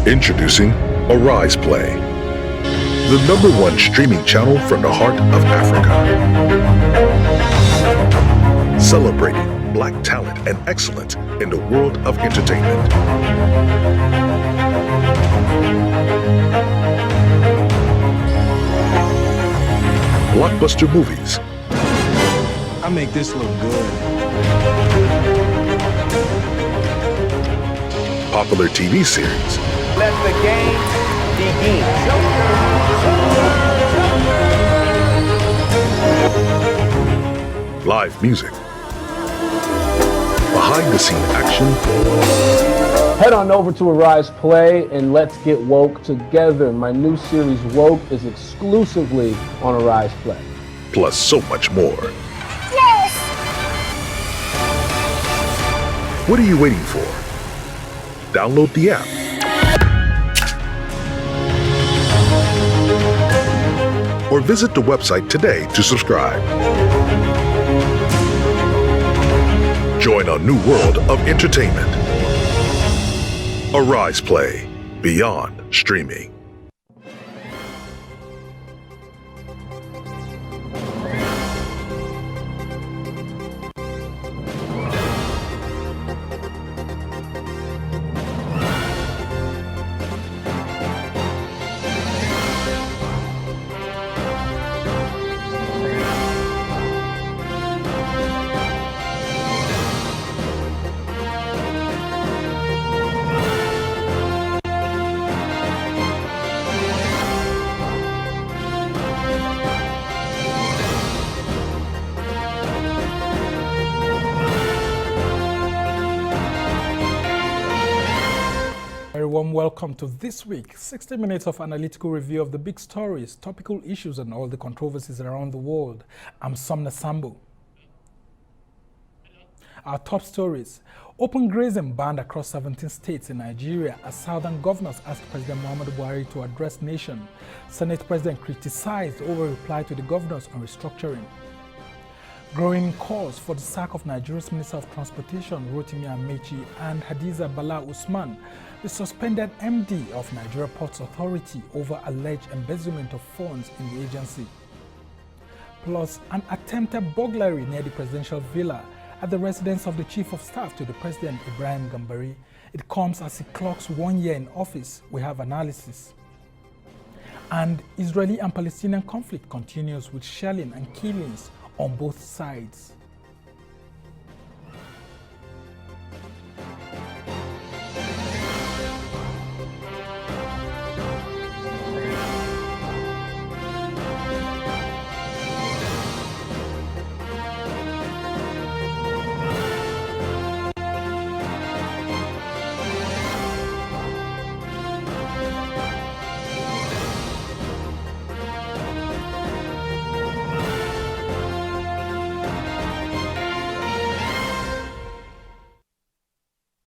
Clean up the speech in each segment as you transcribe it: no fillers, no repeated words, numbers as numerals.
Introducing Arise Play, the #1 streaming channel from the heart of Africa. Celebrating Black talent and excellence in the world of entertainment. Blockbuster movies. I make this look good. Popular TV series. Let the game begin. Live music. Behind-the-scene action. Head on over to Arise Play and let's get woke together. My new series Woke is exclusively on Arise Play. Plus so much more. Yes! What are you waiting for? Download the app. Or visit the website today to subscribe. Join a new world of entertainment. Arise Play, beyond streaming. Welcome to this week, 60 minutes of analytical review of the big stories, topical issues, and all the controversies around the world. I'm Somna Sambu. Our top stories: open grazing banned across 17 states in Nigeria as southern governors asked President Muhammadu Buhari to address nation. Senate President criticized over reply to the governors on restructuring. Growing calls for the sack of Nigeria's Minister of Transportation, Rotimi Amechi, and Hadiza Bala Usman, the suspended MD of Nigeria Ports Authority, over alleged embezzlement of funds in the agency. Plus, an attempted burglary near the presidential villa at the residence of the Chief of Staff to the President, Ibrahim Gambari. It comes as he clocks 1 year in office. We have analysis. And Israeli and Palestinian conflict continues with shelling and killings on both sides.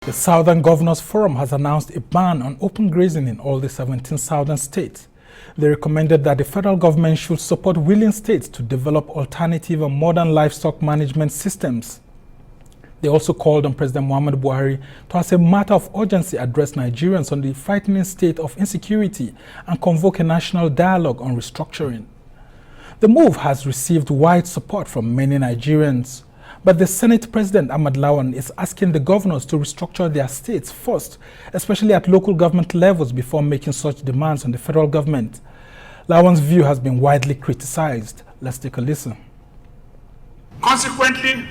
The Southern Governors Forum has announced a ban on open grazing in all the 17 southern states. They recommended that the federal government should support willing states to develop alternative and modern livestock management systems. They also called on President Muhammadu Buhari to, as a matter of urgency, address Nigerians on the frightening state of insecurity and convoke a national dialogue on restructuring. The move has received wide support from many Nigerians. But the Senate President, Ahmad Lawan, is asking the governors to restructure their states first, especially at local government levels, before making such demands on the federal government. Lawan's view has been widely criticized. Let's take a listen. Consequently,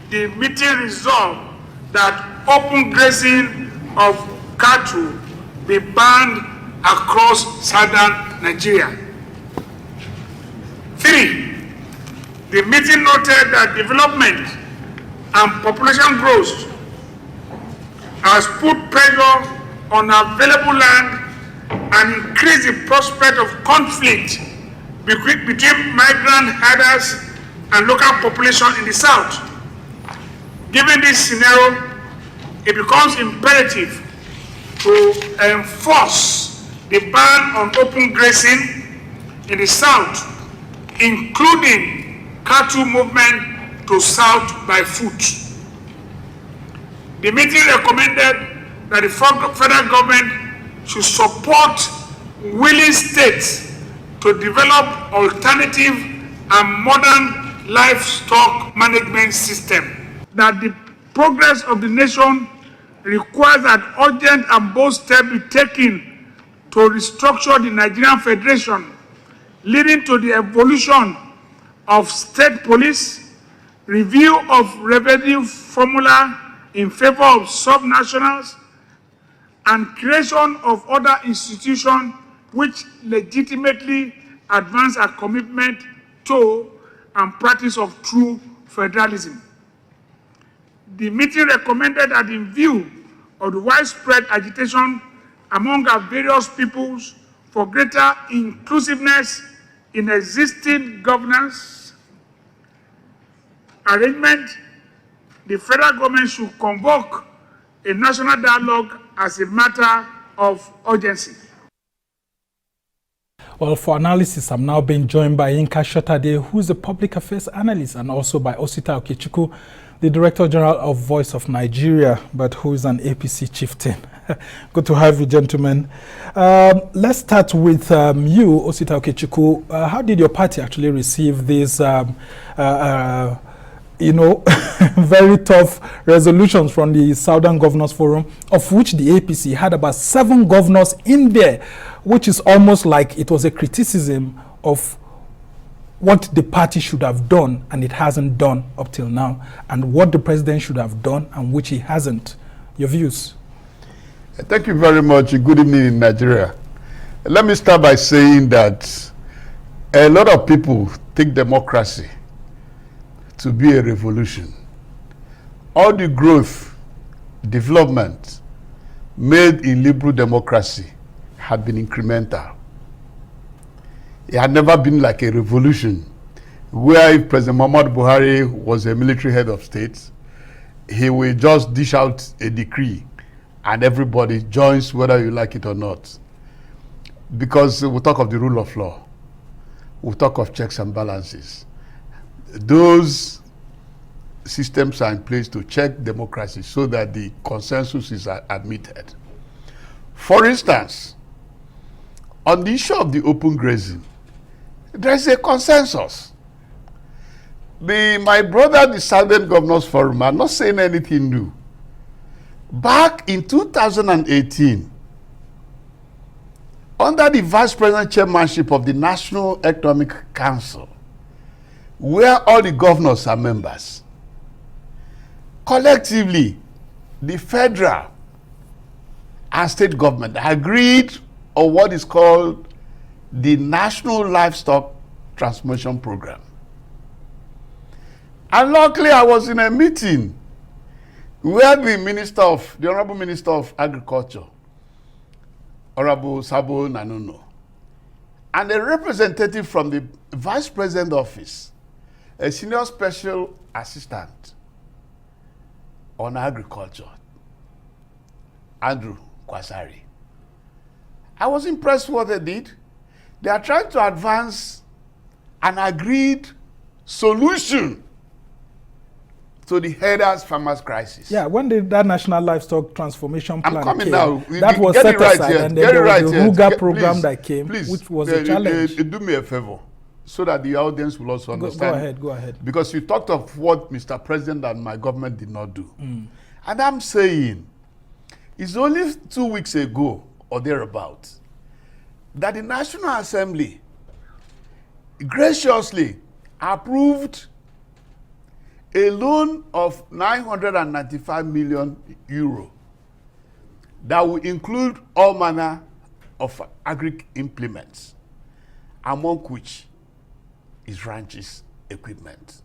the meeting resolved that open grazing of cattle be banned across southern Nigeria. 3. The meeting noted that development and population growth has put pressure on available land and increased the prospect of conflict between migrant herders and local population in the south. Given this scenario, it becomes imperative to enforce the ban on open grazing in the south, including cattle movement to south by foot. The meeting recommended that the federal government should support willing states to develop alternative and modern livestock management system. That the progress of the nation requires that urgent and bold steps be taken to restructure the Nigerian Federation, leading to the evolution of state police, review of revenue formula in favor of subnationals, and creation of other institutions which legitimately advance our commitment to and practice of true federalism. The meeting recommended that in view of the widespread agitation among our various peoples for greater inclusiveness in existing governance arrangement, the federal government should convoke a national dialogue as a matter of urgency. Well, for analysis, I'm now being joined by Yinka Shotade, who is a public affairs analyst, and also by Osita Okechukwu, the Director General of Voice of Nigeria, but who is an APC chieftain. Good to have you, gentlemen. Let's start with you, Osita Okechukwu. How did your party actually receive this, very tough resolutions from the Southern Governors Forum, of which the APC had about 7 governors in there, which is almost like it was a criticism of what the party should have done and it hasn't done up till now, and what the president should have done and which he hasn't. Your views? Thank you very much. Good evening in Nigeria. Let me start by saying that a lot of people take democracy to be a revolution. All the growth, development made in liberal democracy had been incremental. It had never been like a revolution where if President Muhammadu Buhari was a military head of state, he will just dish out a decree and everybody joins whether you like it or not. Because we talk of the rule of law, we talk of checks and balances. Those systems are in place to check democracy so that the consensus is admitted. For instance, on the issue of the open grazing, there is a consensus. My brother, the Southern Governors Forum, are not saying anything new. Back in 2018, under the Vice President chairmanship of the National Economic Council, where all the governors are members, collectively, the federal and state government agreed on what is called the National Livestock Transformation Program. And luckily, I was in a meeting where the Honorable Minister of Agriculture, Honorable Sabo Nanuno, and a representative from the Vice President Office, a senior special assistant on agriculture, Andrew Kwasari. I was impressed with what they did. They are trying to advance an agreed solution to the herders farmers crisis. Yeah, when did that National Livestock Transformation Plan I'm coming came, now. that was set aside, and then there was the Ruga program that came, please, which was a challenge. Do me a favor, so that the audience will also understand. Go ahead. Because you talked of what Mr. President and my government did not do. And I'm saying, it's only 2 weeks ago or thereabouts that the National Assembly graciously approved a loan of 995 million euro that will include all manner of agri implements, among which is ranches equipment.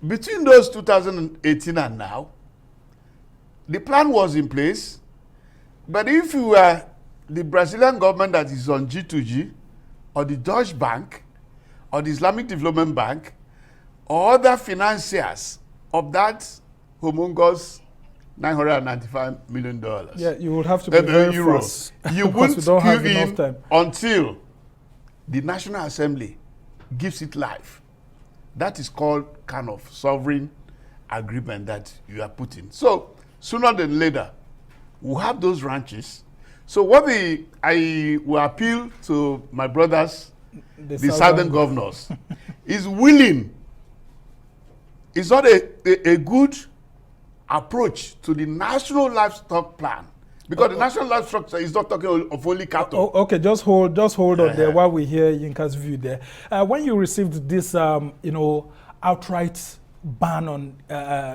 Between those 2018 and now, the plan was in place, but if you were the Brazilian government that is on G2G, or the Deutsche Bank, or the Islamic Development Bank, or other financiers of that humongous $995 million. Yeah, you would have to be very fast. You wouldn't we don't have queue enough in time until the National Assembly gives it life. That is called kind of sovereign agreement that you are putting. So sooner than later, will have those ranches. So what I will appeal to my brothers, the southern governors, is willing. It's not a good approach to the national livestock plan, because the national livestock is not talking of only cattle. Okay, just hold on there while we hear Yinka's view there. When you received this, outright ban on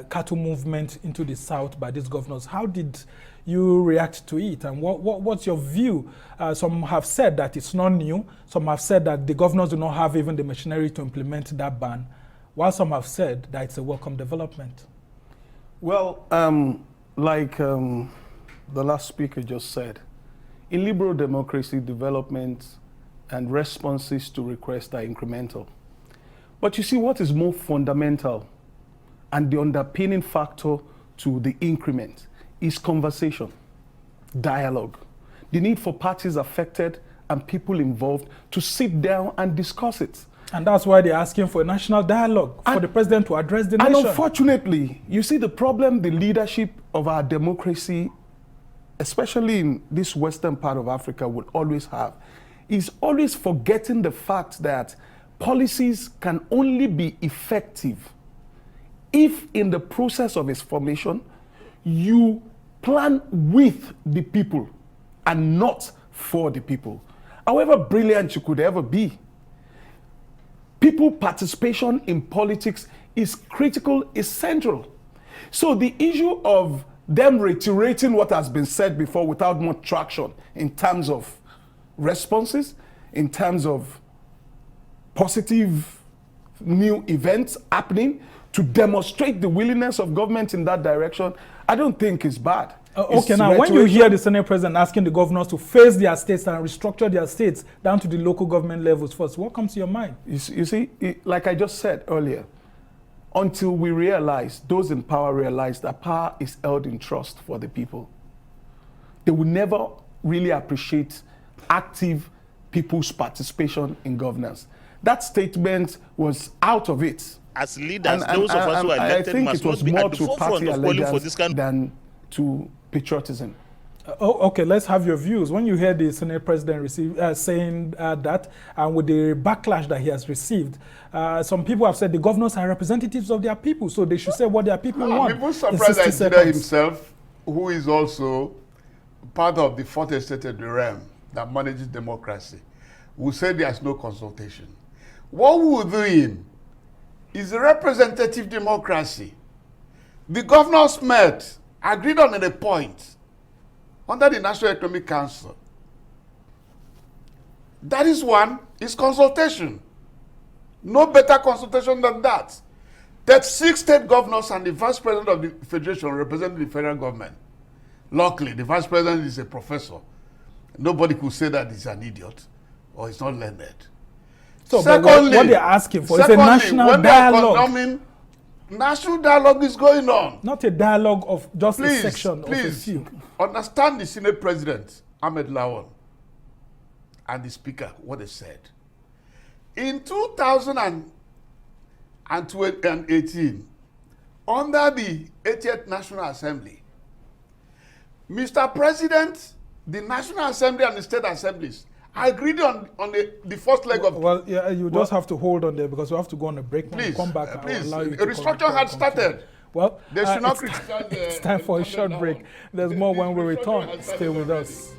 cattle movement into the south by these governors, how did you react to it, and what's your view? Some have said that it's not new. Some have said that the governors do not have even the machinery to implement that ban, while some have said that it's a welcome development. Well, like the last speaker just said, in liberal democracy, development and responses to requests are incremental. But you see, what is more fundamental and the underpinning factor to the increment is conversation, dialogue, the need for parties affected and people involved to sit down and discuss it. And that's why they're asking for a national dialogue, for the president to address the nation. And unfortunately, you see, the problem the leadership of our democracy, especially in this western part of Africa, will always have, is always forgetting the fact that policies can only be effective if in the process of its formation, you plan with the people and not for the people. However brilliant you could ever be, people participation in politics is critical, is central. So the issue of them reiterating what has been said before without much traction in terms of responses, in terms of positive new events happening to demonstrate the willingness of government in that direction, I don't think is bad. Okay, now when you hear the Senate President asking the governors to face their states and restructure their states down to the local government levels first, what comes to your mind? You see, like I just said earlier, until we realize, those in power realize that power is held in trust for the people, they will never really appreciate active people's participation in governance. That statement was out of it. As leaders, those of us who are elected must not be at the forefront of calling for this kind than to patriotism. Okay, let's have your views. When you hear the Senate President saying that, and with the backlash that he has received, some people have said the governors are representatives of their people, so they should say what their people want. People surprised Nigeria himself, who is also part of the fourth estate realm that manages democracy, will say there's no consultation. What we will do in is a representative democracy. The governors met, agreed on a point under the National Economic Council. That is one, is consultation. No better consultation than that. 36 state governors and the vice president of the federation representing the federal government. Luckily, the vice president is a professor. Nobody could say that he's an idiot or he's not learned. So secondly, what they're asking for is a national dialogue. National dialogue is going on. Not a dialogue of just a section of a few. Understand the Senate President, Ahmed Lawan, and the Speaker, what they said. In 2018, under the 80th National Assembly, Mr. President, the National Assembly and the State Assemblies agreed on the first leg of... Well, yeah, you just have to hold on there because we have to go on a break. Please, come back. Please. A restructuring had started. Well, they should not criticize it's time for a short break. There's more when we return. Stay with us.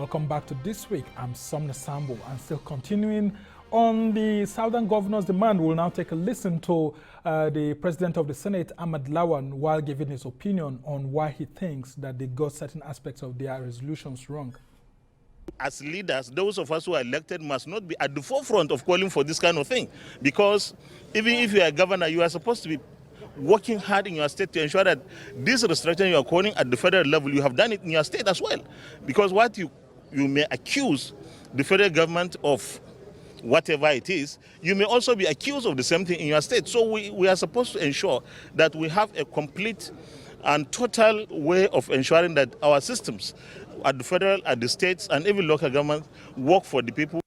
Welcome back to This Week. I'm Somna Sambo, and still continuing on the Southern Governor's demand, we'll now take a listen to the President of the Senate, Ahmad Lawan, while giving his opinion on why he thinks that they got certain aspects of their resolutions wrong. As leaders, those of us who are elected must not be at the forefront of calling for this kind of thing, because even if you are a governor, you are supposed to be working hard in your state to ensure that this restructuring you are calling at the federal level, you have done it in your state as well. Because what you may accuse the federal government of whatever it is, you may also be accused of the same thing in your state. So we are supposed to ensure that we have a complete and total way of ensuring that our systems at the federal, at the states, and even local government work for the people.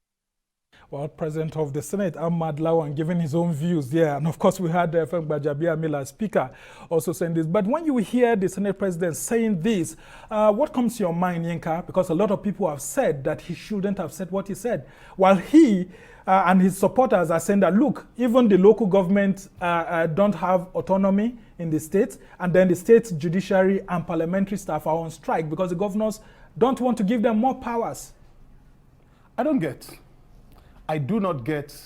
Well, President of the Senate, Ahmad Lawan, giving his own views there. And of course, we had Frank Bajabia Miller, Speaker, also saying this. But when you hear the Senate President saying this, what comes to your mind, Yinka? Because a lot of people have said that he shouldn't have said what he said. While he and his supporters are saying that, look, even the local government don't have autonomy in the states, and then the state judiciary and parliamentary staff are on strike because the governors don't want to give them more powers. I do not get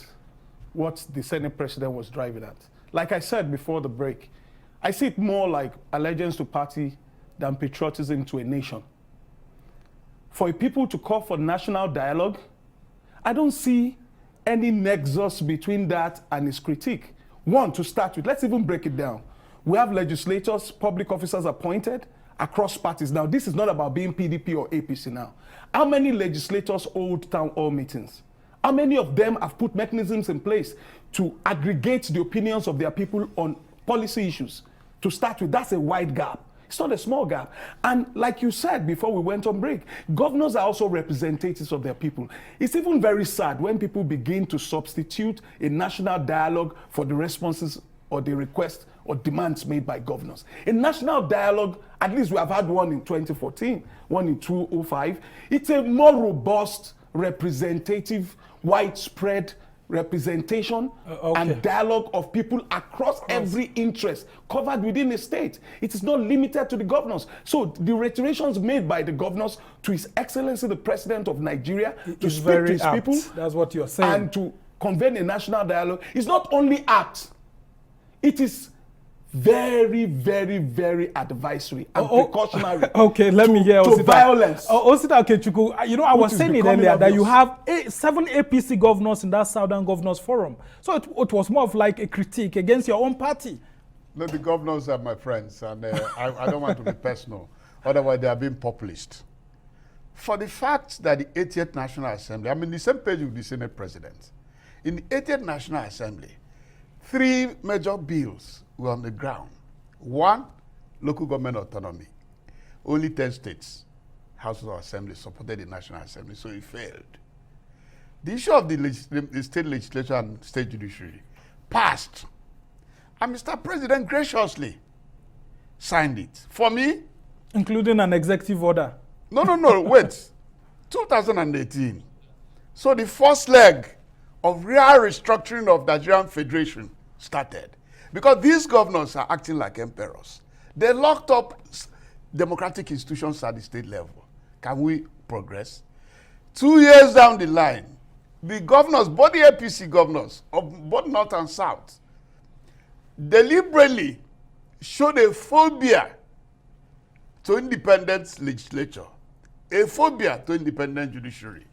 what the Senate President was driving at. Like I said before the break, I see it more like allegiance to party than patriotism to a nation. For a people to call for national dialogue, I don't see any nexus between that and his critique. One, to start with, let's even break it down. We have legislators, public officers appointed across parties. Now, this is not about being PDP or APC now. How many legislators hold town hall meetings? How many of them have put mechanisms in place to aggregate the opinions of their people on policy issues? To start with, that's a wide gap. It's not a small gap. And like you said before we went on break, governors are also representatives of their people. It's even very sad when people begin to substitute a national dialogue for the responses or the requests or demands made by governors. A national dialogue, at least we have had one in 2014, one in 2005. It's a more robust, representative, widespread representation and dialogue of people across every interest covered within a state. It is not limited to the governors. So the reiterations made by the governors to His Excellency the President of Nigeria to speak to his people, that's what you're saying, and to convene a national dialogue is not only apt, it is very, very, very advisory and precautionary. Okay, let me hear to violence. Osita Okechukwu, you know, I was saying it earlier that you have 7 APC governors in that Southern Governors Forum. So it was more of like a critique against your own party. No, the governors are my friends, and I don't want to be personal. Otherwise, they are being populist. For the fact that the 80th National Assembly, I'm in the same page with the Senate President. In the 80th National Assembly, 3 major bills were on the ground. 1, local government autonomy. Only 10 states, House of Assembly, supported the National Assembly, so it failed. The issue of the state legislature and state judiciary passed, and Mr. President graciously signed it. For me, including an executive order. No, wait. 2018. So the first leg of real restructuring of Nigerian Federation started. Because these governors are acting like emperors. They locked up democratic institutions at the state level. Can we progress? 2 years down the line, the governors, both the APC governors of both North and South, deliberately showed a phobia to independent legislature, a phobia to independent judiciary.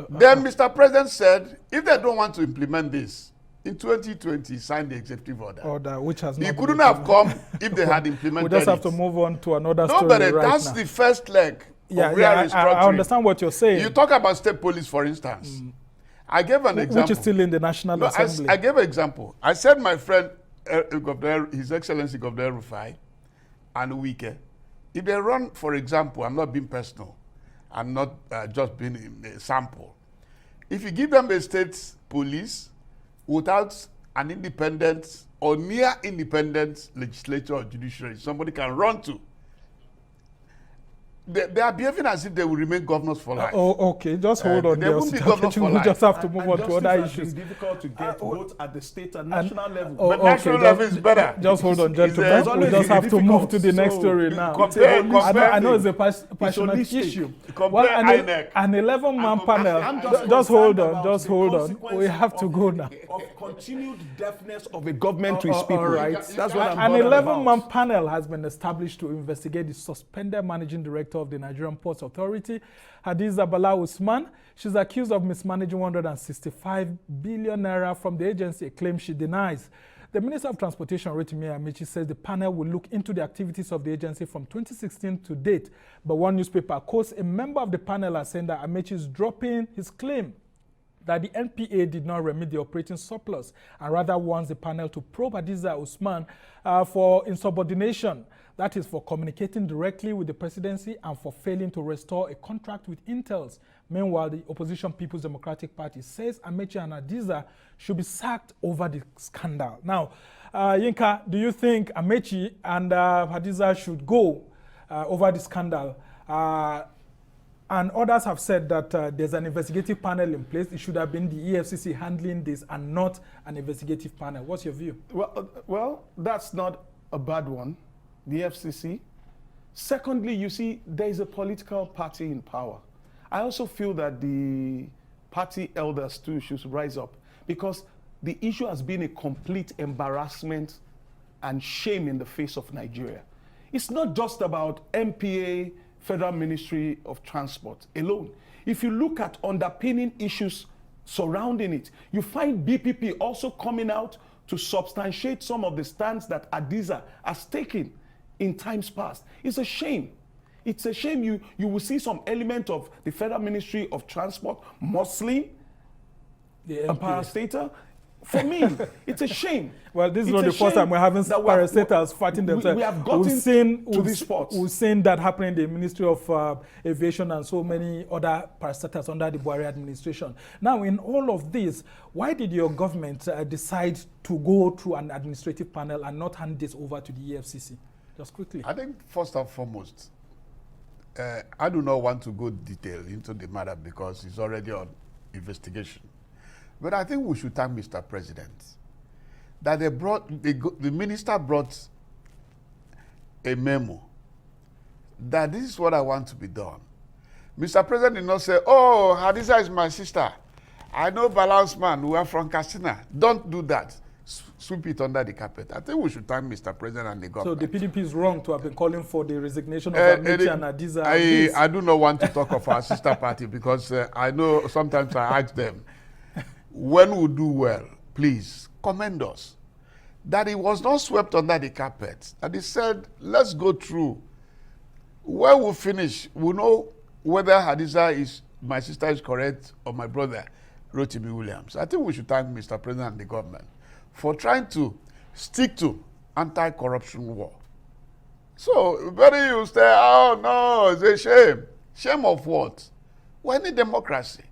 Then Mr. President said, if they don't want to implement this, in 2020, he signed the executive order. Which has not he couldn't have come if they had implemented it. We just have to move on to another story but right that's now. The first leg of real restructuring. I understand what you're saying. You talk about state police, for instance. I gave an example. Which is still in the National Assembly. I gave an example. I said my friend, His Excellency Governor Rufai and Wike, if they run, for example, I'm not being personal, I'm not just being a sample. If you give them a state police without an independent or near independent legislature or judiciary, somebody can run to. they are behaving as if they will remain governors for life. Oh, okay. Just hold on. They won't be governors for We life. just have to move on to justice other has issues. been difficult to get both at the state and national level. But national level is better. Just hold on, It's, gentlemen. it's We just always have to move to the difficult. next So, story now. I know it's a passionate holistic. issue. Compare INEC An 11-man and panel. I'm Just hold concerned on. about Just the hold on. consequences We have to go now. Of continued deafness of a government to its people. All right. That's what I'm An bothered 11-man about. panel has been established to investigate the suspended managing director of the Nigerian Ports Authority, Hadiza Bala Usman. She's accused of mismanaging 165 billion naira from the agency, a claim she denies. The Minister of Transportation, Rotimi Amaechi, says the panel will look into the activities of the agency from 2016 to date. But one newspaper quotes a member of the panel as saying that Amaechi is dropping his claim that the NPA did not remit the operating surplus and rather wants the panel to probe Hadiza Usman for insubordination. That is for communicating directly with the presidency and for failing to restore a contract with Intels. Meanwhile, the opposition People's Democratic Party says Amaechi and Hadiza should be sacked over the scandal. Now, Yinka, do you think Amaechi and Hadiza should go over the scandal? And others have said that there's an investigative panel in place. It should have been the EFCC handling this and not an investigative panel. What's your view? Well, that's not a bad one, the FCC. Secondly, you see, there is a political party in power. I also feel that the party elders too should rise up because the issue has been a complete embarrassment and shame in the face of Nigeria. It's not just about MPA, Federal Ministry of Transport alone. If you look at underpinning issues surrounding it, you find BPP also coming out to substantiate some of the stands that Hadiza has taken in times past. It's a shame. It's a shame you will see some element of the Federal Ministry of Transport muscling a parastatal. For me, it's a shame. Well, this is not the first time we're having parastatals fighting themselves. We have gotten to this spot. We've seen that happening in the Ministry of Aviation and so many other parastatals under the Buhari administration. Now, in all of this, why did your government decide to go through an administrative panel and not hand this over to the EFCC? Just quickly. I think first and foremost, I do not want to go detail into the matter because it's already on investigation. But I think we should thank Mr. President that the minister brought a memo that this is what I want to be done. Mr. President did not say, oh, Hadiza is my sister. I know balance man, we are from Katsina. Don't do that. Sweep it under the carpet. I think we should thank Mr. President and the government. So the PDP is wrong to have been calling for the resignation of Amaechi and Hadiza. I do not want to talk of our sister party because I know sometimes I ask them, when we do well, please commend us. That it was not swept under the carpet. And he said, let's go through. When we finish, we know whether Hadiza is, my sister is correct or my brother, Rotimi Williams. I think we should thank Mr. President and the government for trying to stick to anti-corruption war. So, very you say, oh no, it's a shame. Shame of what? We're in a democracy.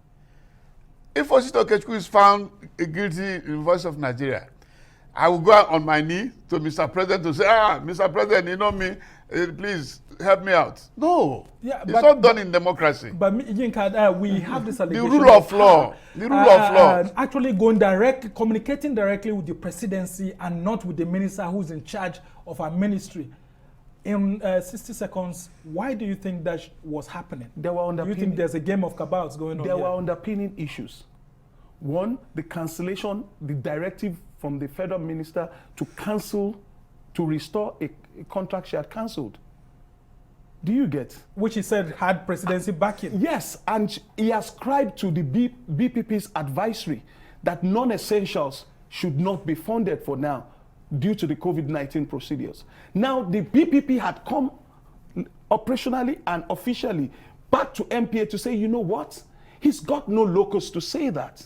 If Osito Okechukwu is found guilty in the Voice of Nigeria, I will go on my knee to Mr. President to say, Mr. President, you know me, please help me out. No, it's not done in democracy. But Yinka, we have this allegation. The rule of law. The rule of law. Actually going directly, communicating directly with the presidency and not with the minister who's in charge of our ministry. In 60 seconds, why do you think that was happening? Do you think there's a game of cabals going on There here? were underpinning issues. One, the cancellation, the directive from the federal minister to cancel, to restore a contract she had cancelled. Do you get? Which he said had presidency backing. Yes, and he ascribed to the BPP's advisory that non-essentials should not be funded for now due to the COVID-19 procedures. Now, the BPP had come operationally and officially back to MPA to say, you know what? He's got no locus to say that.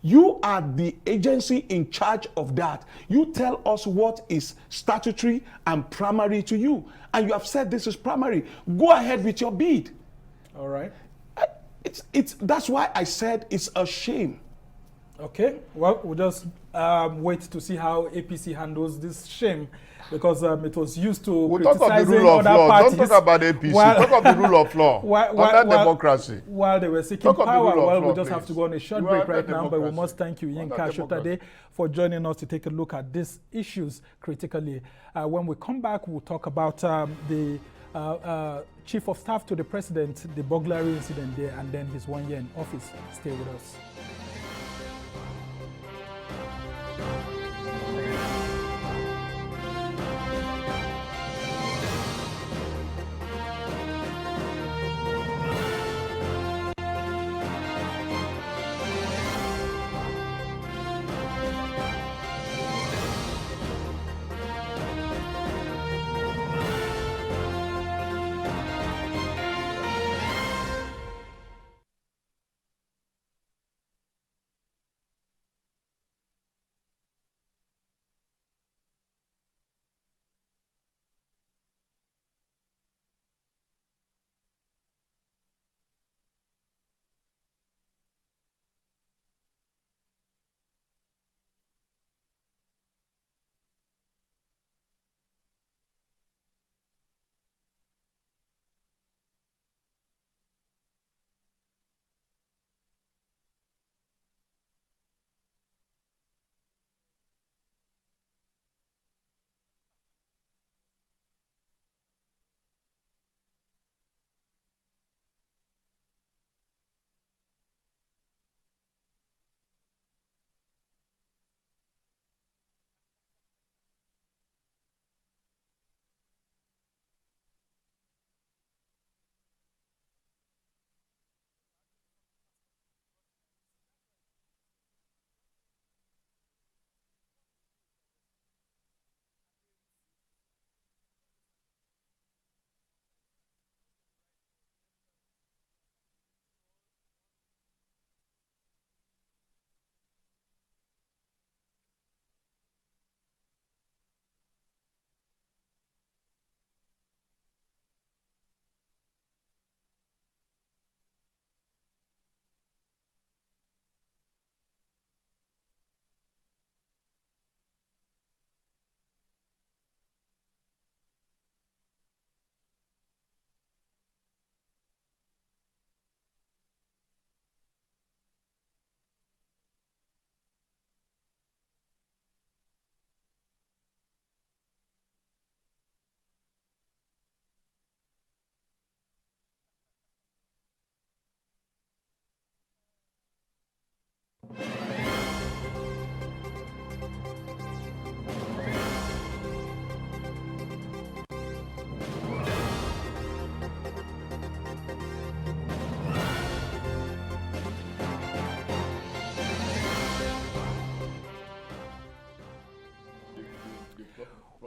You are the agency in charge of that. You tell us what is statutory and primary to you. And you have said this is primary. Go ahead with your bid. All right. That's why I said it's a shame. Okay. Well, we'll just wait to see how APC handles this shame, because it was used to We'll talk of the criticizing rule of other law. parties. Don't talk about APC. Talk of the rule of law. Under democracy. While they were seeking Talk of the power, rule of well, we law, just have please. to go on a short You break are right under now, but we democracy. must thank you, Under Yinka democracy. Shotade, for joining us to take a look at these issues critically. When we come back, we'll talk about the Chief of Staff to the President, the burglary incident there, and then his 1 year in office. Stay with us.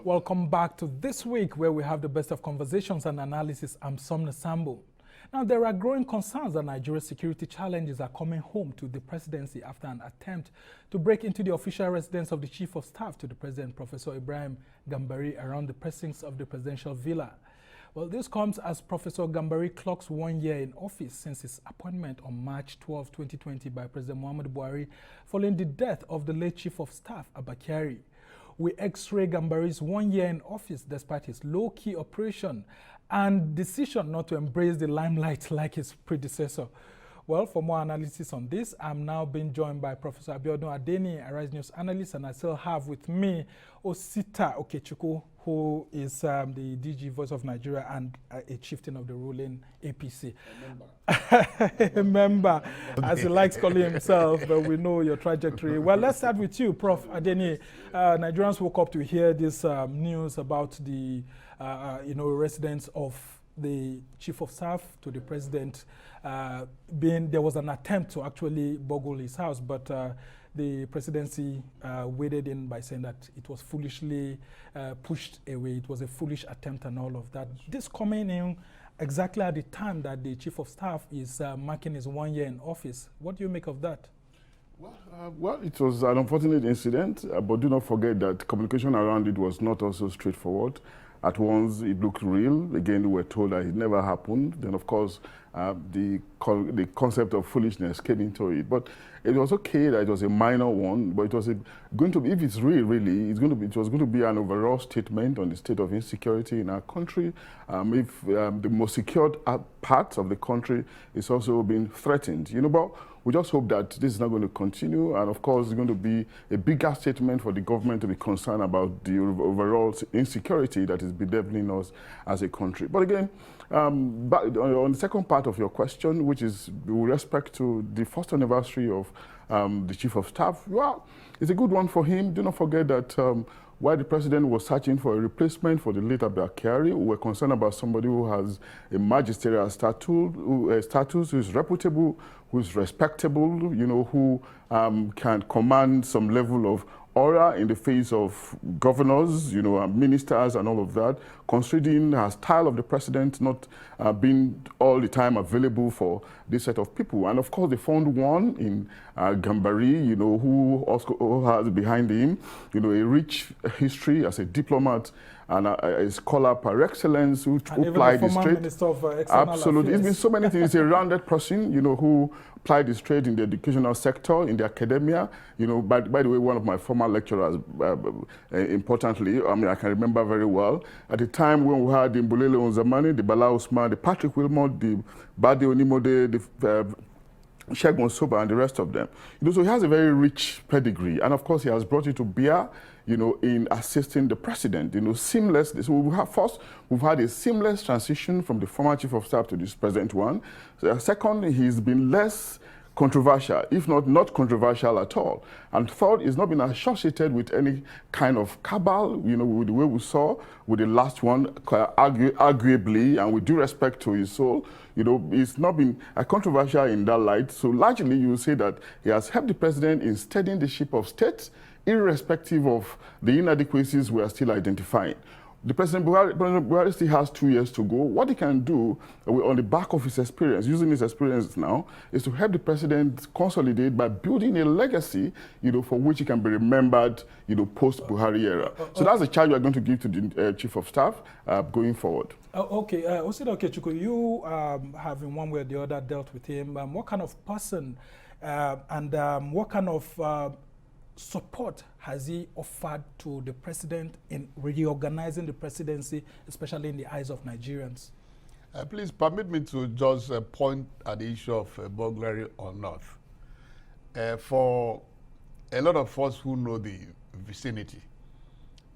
Welcome back to This Week, where we have the best of conversations and analysis. I'm Somna Sambo. Now, there are growing concerns that Nigeria's security challenges are coming home to the presidency after an attempt to break into the official residence of the Chief of Staff to the President, Professor Ibrahim Gambari, around the precincts of the presidential villa. Well, this comes as Professor Gambari clocks 1 year in office since his appointment on March 12, 2020 by President Muhammadu Buhari following the death of the late Chief of Staff, Abakari. We x-ray Gambari's 1 year in office despite his low-key operation and decision not to embrace the limelight like his predecessor. Well, for more analysis on this, I'm now being joined by Professor Abiodun Adeni, a Rise News analyst, and I still have with me Osita Okechukwu, who is the DG Voice of Nigeria and a chieftain of the ruling APC. A member, as he likes calling himself, but we know your trajectory. Well, let's start with you, Prof. Adeni. Nigerians woke up to hear this news about the residence of the Chief of Staff to the President. There was an attempt to actually burgle his house, but the presidency waded in by saying that it was foolishly pushed away. It was a foolish attempt and all of that. This coming in exactly at the time that the Chief of Staff is marking his 1 year in office. What do you make of that? Well, it was an unfortunate incident, but do not forget that communication around it was not also straightforward. At once, it looked real. Again, we were told that it never happened. Then, of course, the concept of foolishness came into it. But it was okay that it was a minor one, but it was going to be, if it's really, it was going to be an overall statement on the state of insecurity in our country. If the most secured part of the country is also being threatened, but we just hope that this is not going to continue, and of course, it's going to be a bigger statement for the government to be concerned about the overall insecurity that is bedeviling us as a country. But again, but on the second part of your question, which is with respect to the first anniversary of the Chief of Staff, well, it's a good one for him. Do not forget that while the president was searching for a replacement for the late Abakari, we were concerned about somebody who has a magisterial status, who is reputable, who is respectable, who can command some level of aura in the face of governors, ministers and all of that, considering her style of the president not being all the time available for this set of people. And of course, they found one in Gambari, who also has behind him, a rich history as a diplomat and a scholar par excellence who plied his trade. Absolutely. It's been so many things. He's a rounded person, who plied his trade in the educational sector, in the academia. By the way, one of my former lecturers, importantly, I can remember very well, at the time when we had the Mbulele Onzamani, the Bala Usman, the Patrick Wilmot, the Bade Onimode, the Shegun Soba, and the rest of them. So he has a very rich pedigree, and of course he has brought it to bear, in assisting the president, seamlessly. So we've had a seamless transition from the former Chief of Staff to this present one. Second, he's been less controversial, if not controversial at all. And third, he's not been associated with any kind of cabal, with the way we saw with the last one, arguably, and with due respect to his soul, it's not been controversial in that light. So largely, you will say that he has helped the president in steadying the ship of state, irrespective of the inadequacies we are still identifying. The President Buhari still has 2 years to go. What he can do on the back of his experience, using his experience now, is to help the president consolidate by building a legacy, for which he can be remembered, post-Buhari era. So that's the charge we are going to give to the Chief of Staff going forward. Okay, Osita Okechukwu, you have in one way or the other dealt with him. What kind of person and what kind of support has he offered to the president in reorganizing the presidency, especially in the eyes of Nigerians? Please permit me to just point at the issue of burglary or not. For a lot of us who know the vicinity,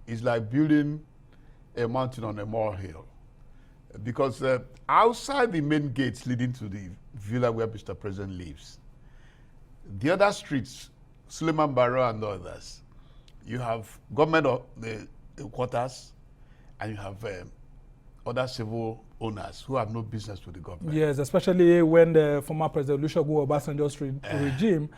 it's like building a mountain on a molehill. Because outside the main gates leading to the villa where Mr. President lives, the other streets, Suleiman Barrow and others, you have government of the quarters, and you have other civil owners who have no business with the government. Yes, especially when the former President Olusegun Obasanjo's regime,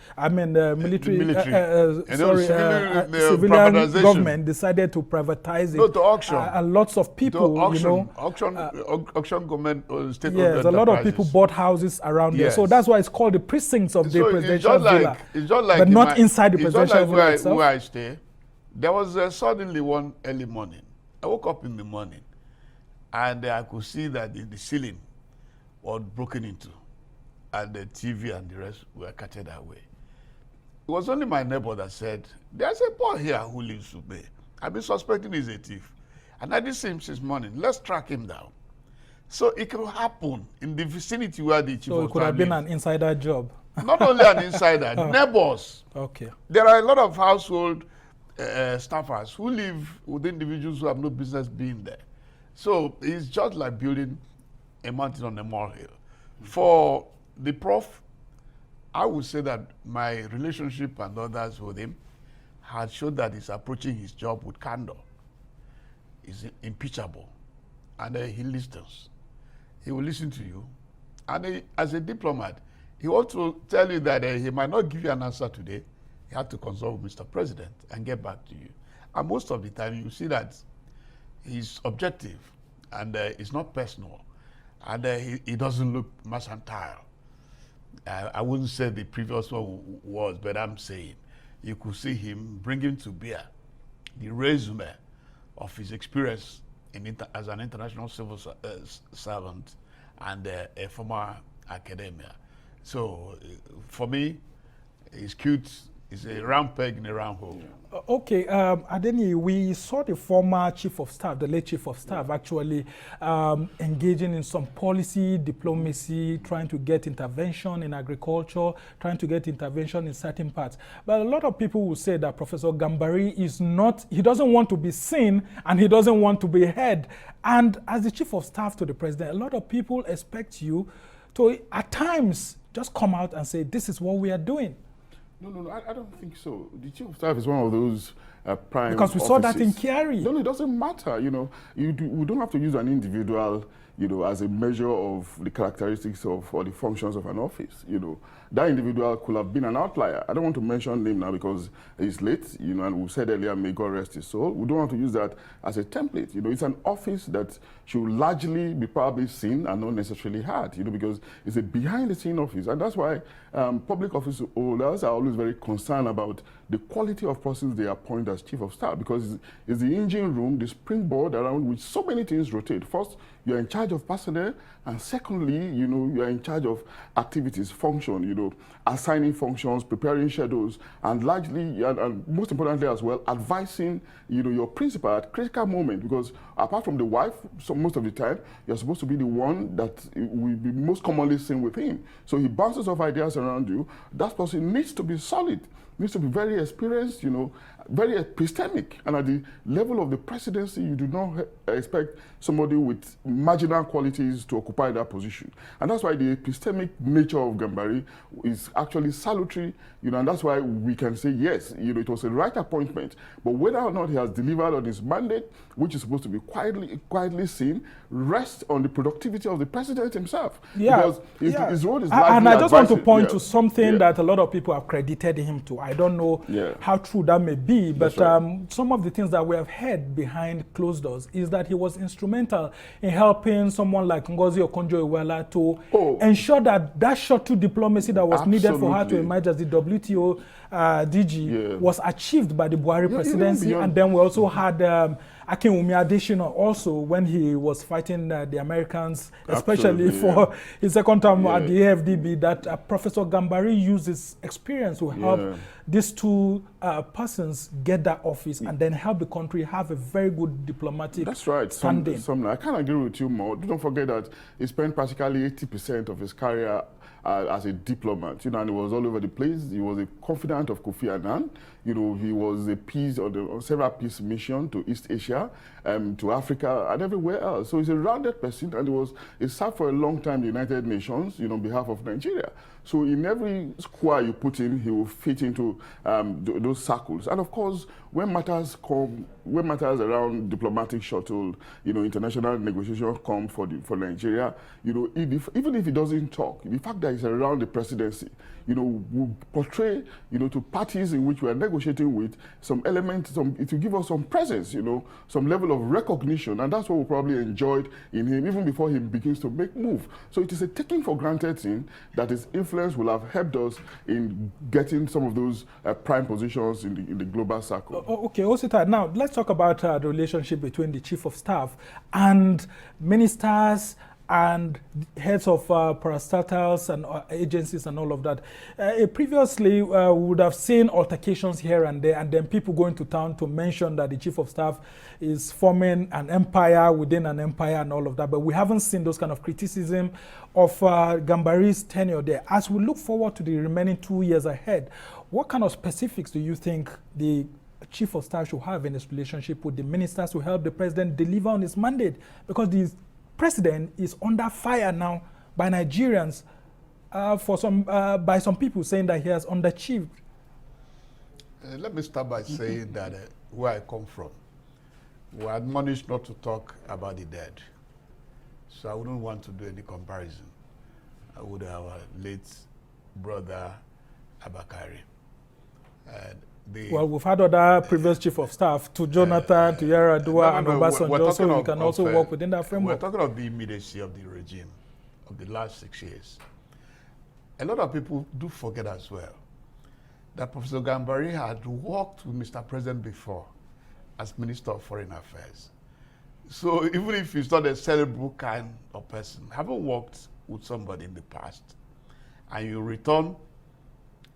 civilian government decided to privatize it. No, to auction. And lots of people, auction government state. Yes, a lot of people bought houses around there. So that's why it's called the precincts of the presidential villa. It's just like but not inside the presidential villa itself. Where I stay, there was suddenly one early morning. I woke up in the morning, and I could see that the ceiling was broken into, and the TV and the rest were carted away. It was only my neighbor that said, "There's a boy here who lives with me. I've been suspecting he's a thief, and I didn't see him since morning. Let's track him down." So it could happen in the vicinity where the chief of staff. So it could have been an insider job. Not only an insider, neighbors. Okay. There are a lot of household staffers who live with individuals who have no business being there. So it's just like building a mountain on a molehill. For the prof, I would say that my relationship and others with him had shown that he's approaching his job with candor. He's impeachable, and he listens. He will listen to you. And as a diplomat, he wants to tell you that he might not give you an answer today. He had to consult with Mr. President and get back to you. And most of the time, you see that he's objective, and it's not personal, and he doesn't look mercantile. I wouldn't say the previous one was, but I'm saying you could see him bringing to bear the resume of his experience as an international civil servant and a former academia. So for me, it's cute. It's a round peg in a round hole. Okay, Adeni, we saw the former chief of staff, the late chief of staff, actually engaging in some policy diplomacy, trying to get intervention in agriculture, trying to get intervention in certain parts. But a lot of people will say that Professor Gambari is not, he doesn't want to be seen and he doesn't want to be heard. And as the chief of staff to the president, a lot of people expect you to, at times, just come out and say, this is what we are doing. No, I don't think so. The chief of staff is one of those prime because we saw that in Kiari. No, it doesn't matter. We don't have to use an individual, as a measure of the characteristics of or the functions of an office. That individual could have been an outlier. I don't want to mention him now because he's late. And we said earlier, may God rest his soul. We don't want to use that as a template. It's an office that should largely be probably seen and not necessarily heard. Because it's a behind-the-scene office, and that's why public office holders are always very concerned about the quality of persons they appoint as chief of staff, because it's the engine room, the springboard around which so many things rotate. First, you're in charge of personnel, and secondly, you're in charge of activities, function, assigning functions, preparing schedules, and largely, and most importantly as well, advising, your principal at critical moment, because apart from the wife, so most of the time, you're supposed to be the one that will be most commonly seen with him. So he bounces off ideas around you. That person needs to be solid, needs to be very experienced, very epistemic. And at the level of the presidency, you do not expect somebody with marginal qualities to occupy that position. And that's why the epistemic nature of Gambari is actually salutary, and that's why we can say, yes, it was a right appointment. But whether or not he has delivered on his mandate, which is supposed to be quietly seen, rests on the productivity of the president himself. Yeah. Because his role is largely and I just want to point yeah. to something yeah. that a lot of people have credited him to. I don't know yeah. how true that may be, but right. Some of the things that we have heard behind closed doors is that he was instrumental in helping someone like Ngozi Okonjo-Iweala to ensure that that shuttle diplomacy that was Absolutely. needed for her to emerge as the WTO DG was achieved by the Buhari presidency. And then we also had Akinwumi Adesina also when he was fighting the Americans, especially for his second term at the AFDB, that Professor Gambari used his experience to help these two persons get that office and then help the country have a very good diplomatic standing. I can't agree with you more. Don't forget that he spent practically 80% of his career as a diplomat, and he was all over the place. He was a confidant of Kofi Annan. He was a peace on several peace mission to East Asia, to Africa, and everywhere else. So he's a rounded person, and he served for a long time in the United Nations, on behalf of Nigeria. So in every square you put him, he will fit into those circles. And of course, when matters around diplomatic shuttle, international negotiations come for Nigeria, even if he doesn't talk, the fact that he's around the presidency, will portray, to parties in which we are negotiating with some elements, it will give us some presence, some level of recognition, and that's what we probably enjoyed in him even before he begins to make move. So it is a taking for granted thing that his influence will have helped us in getting some of those prime positions in the global circle. Okay, Osita, now let's talk about the relationship between the chief of staff and ministers and heads of parastatals and agencies and all of that. Previously, we would have seen altercations here and there, and then people going to town to mention that the chief of staff is forming an empire within an empire and all of that. But we haven't seen those kind of criticism of Gambari's tenure there. As we look forward to the remaining 2 years ahead, what kind of specifics do you think the chief of staff should have in his relationship with the ministers to help the president deliver on his mandate? Because the president is under fire now by Nigerians by some people saying that he has underachieved. Let me start by saying that where I come from, we're admonished not to talk about the dead. So I wouldn't want to do any comparison with our late brother Abakari. Well, we've had other previous chief of staff, to Jonathan, to Yaradua, and Obasanjo, so we can also work within that framework. We're talking of the immediacy of the regime of the last 6 years. A lot of people do forget as well that Professor Gambari had worked with Mr. President before as Minister of Foreign Affairs. So even if he's not a cerebral kind of person, having worked with somebody in the past, and you return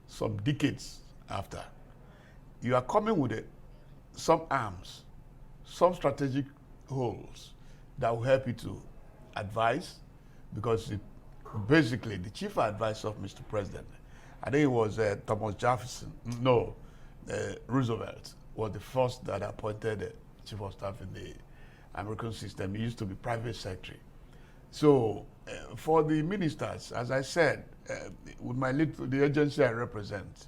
some decades after, you are coming with some arms, some strategic holes that will help you to advise, because basically the chief advisor of Mr. President, I think it was Thomas Jefferson, no, Roosevelt was the first that appointed chief of staff in the American system. He used to be private secretary. So for the ministers, as I said, with the agency I represent,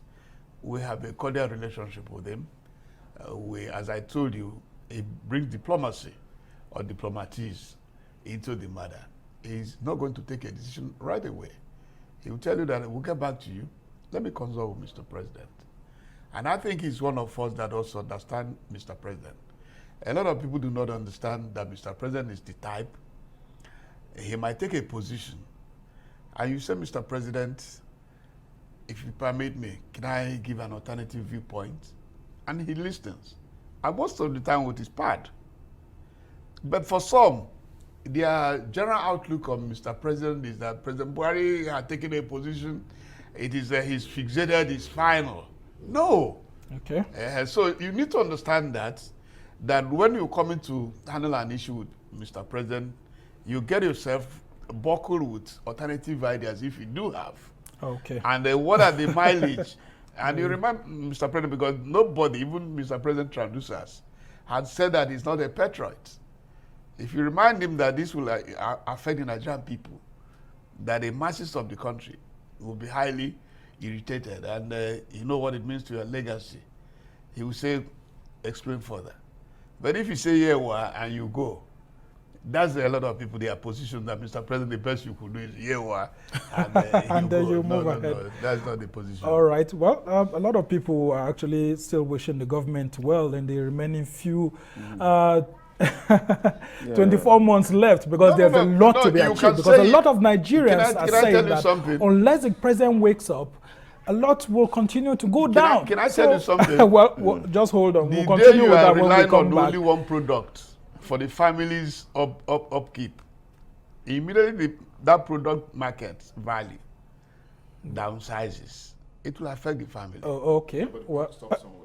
we have a cordial relationship with him. As I told you, it brings diplomacy or diplomaties into the matter. He's not going to take a decision right away. He will tell you that we'll get back to you. Let me consult with Mr. President. And I think he's one of us that also understand Mr. President. A lot of people do not understand that Mr. President is the type. He might take a position. And you say, Mr. President, if you permit me, can I give an alternative viewpoint? And he listens. And most of the time with his part. But for some, their general outlook on Mr. President is that President Buhari had taken a position. It is he's fixated, he's final. No. Okay. So you need to understand that when you come in to handle an issue with Mr. President, you get yourself buckled with alternative ideas if you do have. Okay. And what are the mileage? And you remember, Mr. President, because nobody, even Mr. President traducers, had said that he's not a patriot. If you remind him that this will affect the Nigerian people, that the masses of the country will be highly irritated, and you know what it means to your legacy, he will say, explain further. But if you say, yeah, and you go, that's a lot of people, their position that Mr. President, the best you could do is, yeah, and then you move ahead. No, that's not the position. All right. Well, a lot of people are actually still wishing the government well in the remaining few 24 months left, because there's a lot to be achieved. Because a lot of Nigerians are saying that unless the president wakes up, a lot will continue to go down. Can I tell you something? well, just hold on. The We'll day continue you with are that when we relying come on back. only one product for the family's upkeep, immediately that product market value downsizes. It will affect the family. Oh, okay. Well, Stop somewhere.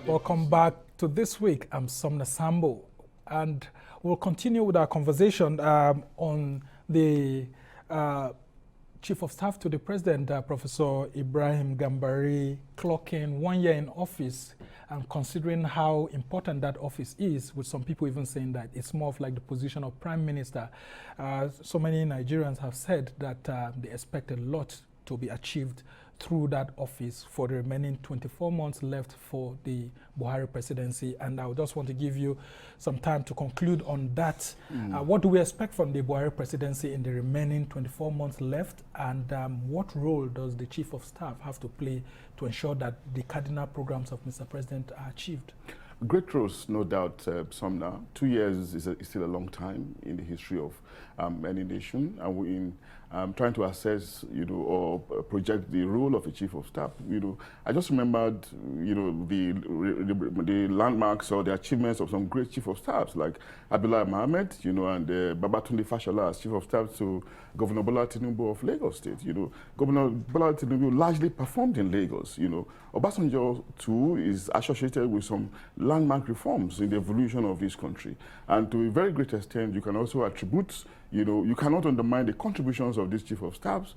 Welcome back to This Week. I'm Somna Sambo, and we'll continue with our conversation on the Chief of Staff to the President, Professor Ibrahim Gambari, clocking 1 year in office, and considering how important that office is, with some people even saying that it's more of like the position of Prime Minister. So many Nigerians have said that they expect a lot to be achieved through that office for the remaining 24 months left for the Buhari presidency. And I would just want to give you some time to conclude on that. What do we expect from the Buhari presidency in the remaining 24 months left? And what role does the Chief of Staff have to play to ensure that the cardinal programs of Mr. President are achieved? Great roles, no doubt, Sumner. 2 years is still a long time in the history of any nation, and we're in trying to assess, or project the role of a chief of staff. I just remembered, the landmarks or the achievements of some great chief of staffs like Abdullah Mohammed, and Babatunde Fashola as chief of staff to Governor Bola Tinubu of Lagos State. Governor Bola Tinubu largely performed in Lagos. Obasanjo too is associated with some landmark reforms in the evolution of this country, and to a very great extent, you can also attribute. You cannot undermine the contributions of these chief of staffs,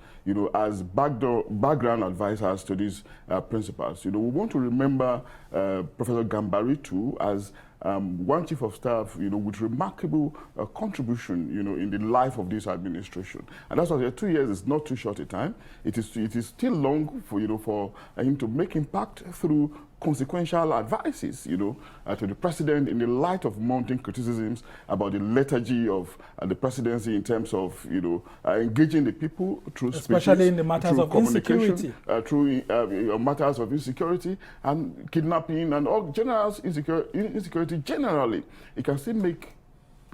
as background advisors to these principals. We want to remember Professor Gambari too as one chief of staff, with remarkable contribution, in the life of this administration. And that's why 2 years is not too short a time. It is still long for, for him to make impact through consequential advices, to the president in the light of mounting criticisms about the liturgy of the presidency in terms of, engaging the people through speeches, especially in the matters of insecurity, through matters of insecurity and kidnapping and all general insecurity generally. It can still make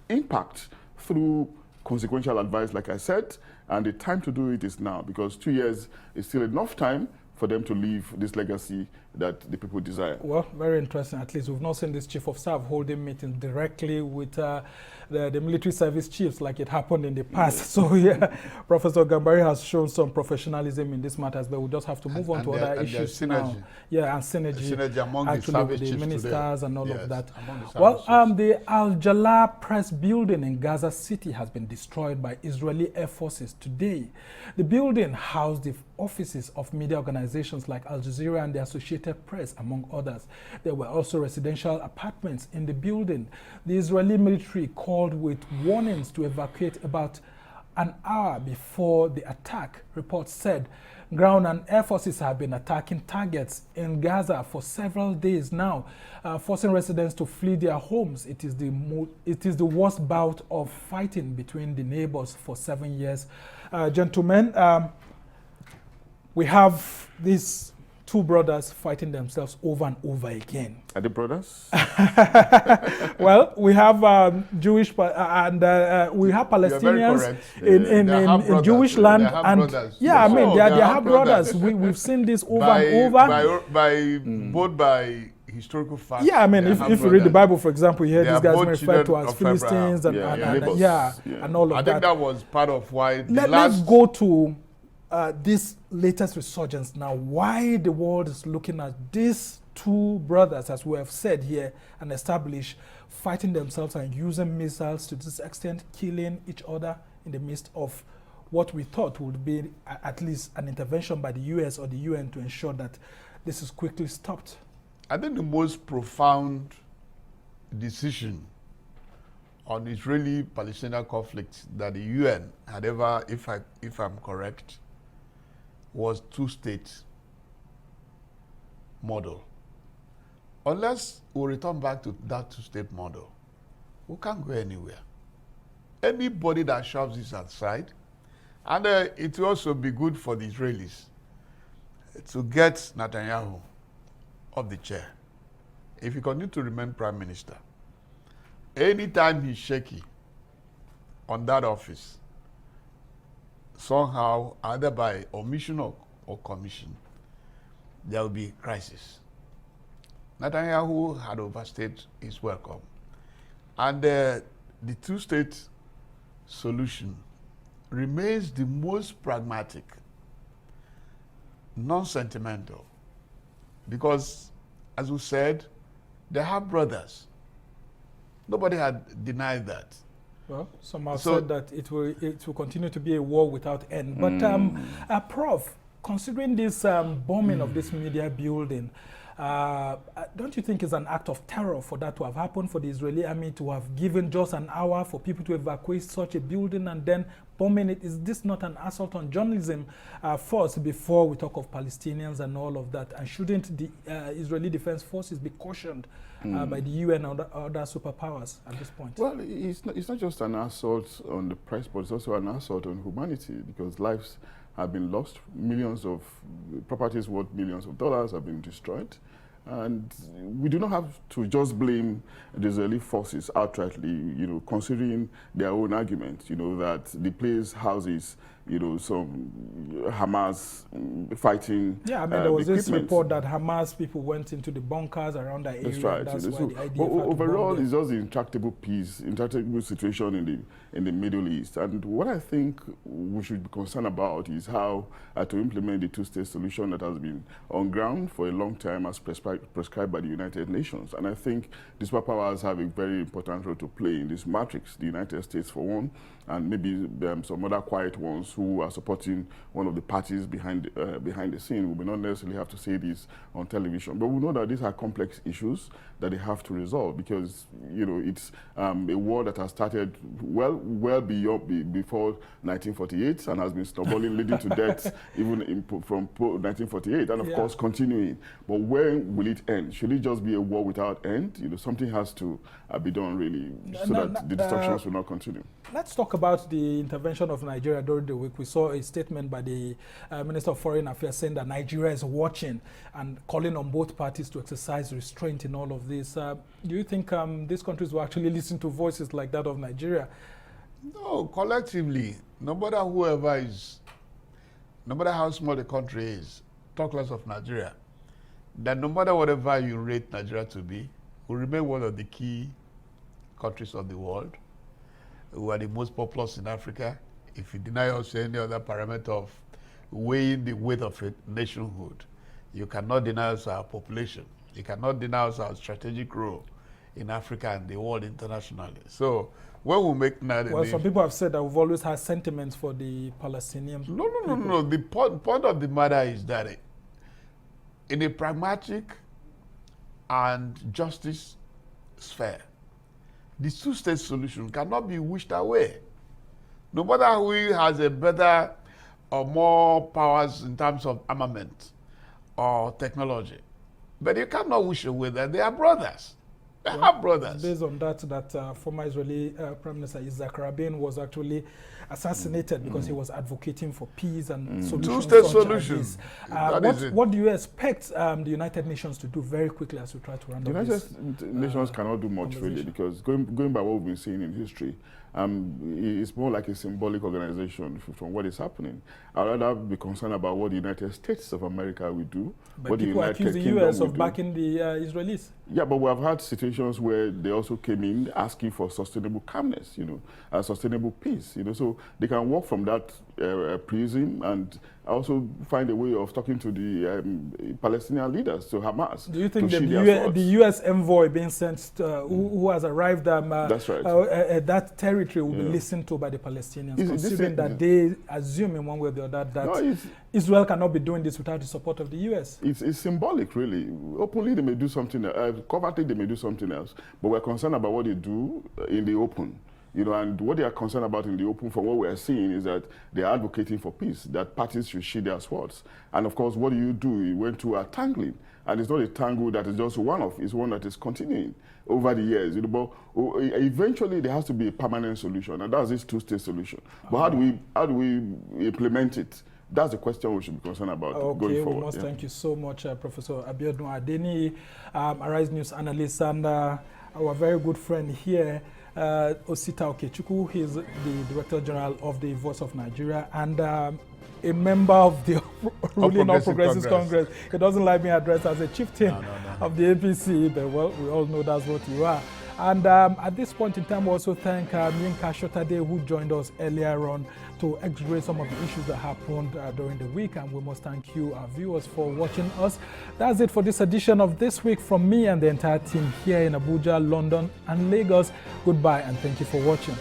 impact through consequential advice, like I said, and the time to do it is now, because 2 years is still enough time for them to leave this legacy that the people desire. Well, very interesting. At least we've not seen this chief of staff holding meetings directly with the military service chiefs like it happened in the past. So yeah, Professor Gambari has shown some professionalism in this matters, but we'll just have to move on to other issues now. Yeah, and synergy among actually the with the ministers today. and all Yes, of that. the Well, the Al-Jalaa press building in Gaza City has been destroyed by Israeli air forces today. The building housed the offices of media organizations like Al Jazeera and the Associated Press, among others. There were also residential apartments in the building. The Israeli military called with warnings to evacuate about an hour before the attack. Reports said ground and air forces have been attacking targets in Gaza for several days now, forcing residents to flee their homes. It is the worst bout of fighting between the neighbors for 7 years. Gentlemen, we have these two brothers fighting themselves over and over again. Are they brothers? Well, we have Jewish and we have Palestinians in Jewish land, and brothers. yeah, I mean they are half brothers. We've seen this over and over. Both by historical facts. Yeah, I mean if you read the Bible, for example, you hear these guys referred to as Philistines and all of that. I think that was part of why. Let's go to this latest resurgence now. Why the world is looking at these two brothers, as we have said here and established, fighting themselves and using missiles to this extent, killing each other in the midst of what we thought would be at least an intervention by the US or the UN to ensure that this is quickly stopped. I think the most profound decision on Israeli-Palestinian conflict that the UN had ever, if I'm correct, was two-state model. Unless we return back to that two-state model, we can't go anywhere. Anybody that shoves this aside, and it will also be good for the Israelis to get Netanyahu off the chair. If he continues to remain prime minister, anytime he's shaky on that office, somehow, either by omission or commission, there will be crisis. Netanyahu had overstayed his welcome. And the two-state solution remains the most pragmatic, non-sentimental. Because, as we said, They have brothers. Nobody had denied that. Well, some have said that it will continue to be a war without end. But Prof, considering this bombing of this media building, don't you think it's an act of terror for that to have happened, for the Israeli army to have given just an hour for people to evacuate such a building and then bombing it? Is this not an assault on journalism first, before we talk of Palestinians and all of that? And shouldn't the Israeli Defense Forces be cautioned by the UN and other superpowers at this point? Well, it's not just an assault on the press, but it's also an assault on humanity, because lives have been lost, millions of properties worth millions of dollars have been destroyed. And we do not have to just blame the Israeli forces outrightly, you know, considering their own argument, you know, that the place houses, you know, some Hamas fighting. Yeah, I mean, there was this report that Hamas people went into the bunkers around that area. That's right. That's why So the IDF overall, it's just the intractable peace, intractable situation in the Middle East. And what I think we should be concerned about is how to implement the two-state solution that has been on ground for a long time as prescribed by the United Nations. And I think the superpowers have a very important role to play in this matrix. The United States, for one, and maybe some other quiet ones who are supporting one of the parties behind the scene. We may not necessarily have to say this on television, but we know that these are complex issues that they have to resolve, because, you know, it's a war that has started well beyond before 1948 and has been snowballing, leading to deaths even from 1948, and of course continuing. But when will it end? Should it just be a war without end? You know, something has to be done really, so that the destructions will not continue. Let's talk about the intervention of Nigeria during the week. We saw a statement by the Minister of Foreign Affairs saying that Nigeria is watching and calling on both parties to exercise restraint in all of this. Do you think these countries will actually listen to voices like that of Nigeria? No, collectively, no matter whoever is, no matter how small the country is, talk less of Nigeria, that no matter whatever you rate Nigeria to be, will remain one of the key countries of the world. We are the most populous in Africa. If you deny us any other parameter of weighing the weight of a nationhood, you cannot deny us our population. You cannot deny us our strategic role in Africa and the world internationally. So when we make that... Well, some people have said that we've always had sentiments for the Palestinians. No. The point of the matter is that in a pragmatic and justice sphere, the two-state solution cannot be wished away. No matter who has a better or more powers in terms of armament or technology, but you cannot wish away that they are brothers. They are brothers. Based on that, former Israeli Prime Minister Yitzhak Rabin was actually assassinated because he was advocating for peace and solutions. Two-state solutions. What do you expect the United Nations to do very quickly as we try to round up this? The United Nations cannot do much really, because going by what we've been seeing in history, it's more like a symbolic organization from what is happening. I'd rather be concerned about what the United States of America will do. But what people accuse the US of backing the Israelis. Yeah, but we have had situations where they also came in asking for sustainable calmness, you know, sustainable peace, you know, so they can walk from that prism and also find a way of talking to the Palestinian leaders, to Hamas. Do you think the U.S. envoy being sent, who has arrived that's right. That territory will be listened to by the Palestinians, considering that they assume in one way or the other that Israel cannot be doing this without the support of the U.S.? It's symbolic, really. Openly, they may do something else. Covertly, they may do something else. But we're concerned about what they do in the open. You know, and what they are concerned about in the open, from what we are seeing, is that they are advocating for peace, that parties should sheathe their swords. And of course, what do? You went to a tangling. And it's not a tangle that is just one-off, it's one that is continuing over the years. You know, but eventually there has to be a permanent solution, and that's this two-state solution. But how do we implement it? That's the question we should be concerned about going forward. We must thank you so much, Professor Abiodun Adeni, Arise News analyst, and our very good friend here, Osita Okechukwu. He is the Director General of the Voice of Nigeria and a member of the ruling All Progressives Congress. He doesn't like being addressed as a chieftain of the APC, but well, we all know that's what you are. And at this point in time, we also thank Yinka Shotade, who joined us earlier on to x-ray some of the issues that happened during the week. And we must thank you, our viewers, for watching us. That's it for this edition of This Week from me and the entire team here in Abuja, London, and Lagos. Goodbye, and thank you for watching.